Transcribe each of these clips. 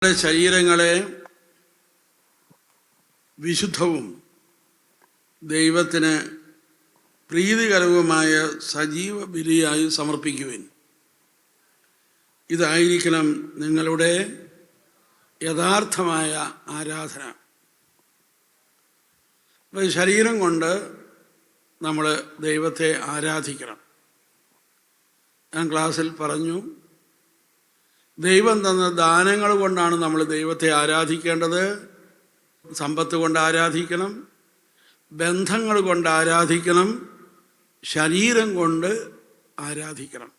ശരീരങ്ങളെ വിശുദ്ധവും ദൈവത്തിന് പ്രീതികരവുമായ സജീവ ബലിയായി സമർപ്പിക്കുവിൻ. ഇതായിരിക്കണം നിങ്ങളുടെ യഥാർത്ഥമായ ആരാധന. ശരീരം കൊണ്ട് നമ്മൾ ദൈവത്തെ ആരാധിക്കണം. ഞാൻ ക്ലാസ്സിൽ പറഞ്ഞു, ദൈവം തന്ന ദാനങ്ങൾ കൊണ്ടാണ് നമ്മൾ ദൈവത്തെ ആരാധിക്കേണ്ടത്. സമ്പത്ത് കൊണ്ട് ആരാധിക്കണം, ബന്ധങ്ങൾ കൊണ്ട് ആരാധിക്കണം, ശരീരം കൊണ്ട് ആരാധിക്കണം.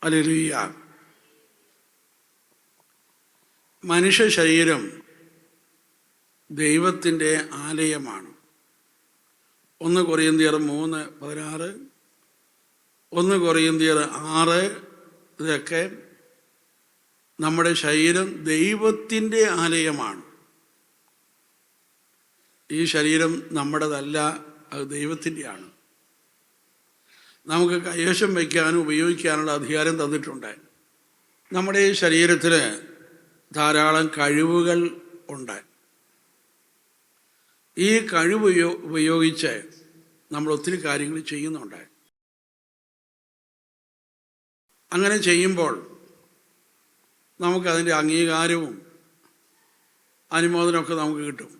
ഹല്ലേലൂയ. മനുഷ്യ ശരീരം ദൈവത്തിൻ്റെ ആലയമാണ്. 1 കൊരിന്ത്യർ 3:16, 1 കൊരിന്ത്യർ 6, ഇതൊക്കെ നമ്മുടെ ശരീരം ദൈവത്തിൻ്റെ ആലയമാണ്. ഈ ശരീരം നമ്മുടേതല്ല, അത് ദൈവത്തിൻ്റെയാണ്. നമുക്ക് കൈവശം വയ്ക്കാനും ഉപയോഗിക്കാനുള്ള അധികാരം തന്നിട്ടുണ്ട്. നമ്മുടെ ഈ ശരീരത്തിൽ ധാരാളം കഴിവുകൾ ഉണ്ട്. ഈ കഴിവ് ഉപയോഗിച്ച് നമ്മൾ ഒത്തിരി കാര്യങ്ങൾ ചെയ്യുന്നുണ്ട്. അങ്ങനെ ചെയ്യുമ്പോൾ നമുക്കതിൻ്റെ അംഗീകാരവും അനുമോദനമൊക്കെ നമുക്ക് കിട്ടും.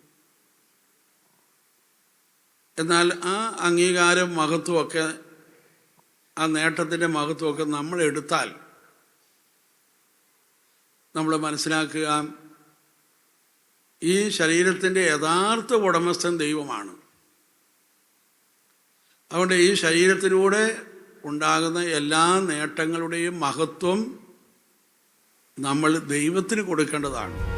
എന്നാൽ ആ അംഗീകാരം, മഹത്വമൊക്കെ, ആ നേട്ടത്തിൻ്റെ മഹത്വമൊക്കെ നമ്മൾ എടുത്താൽ നമ്മൾ മനസ്സിലാക്കുക, ഈ ശരീരത്തിൻ്റെ യഥാർത്ഥ ഉടമസ്ഥൻ ദൈവമാണ്. അതുകൊണ്ട് ഈ ശരീരത്തിലൂടെ ഉണ്ടാകുന്ന എല്ലാ നേട്ടങ്ങളുടെയും മഹത്വം നമ്മൾ ദൈവത്തിന് കൊടുക്കേണ്ടതാണ്.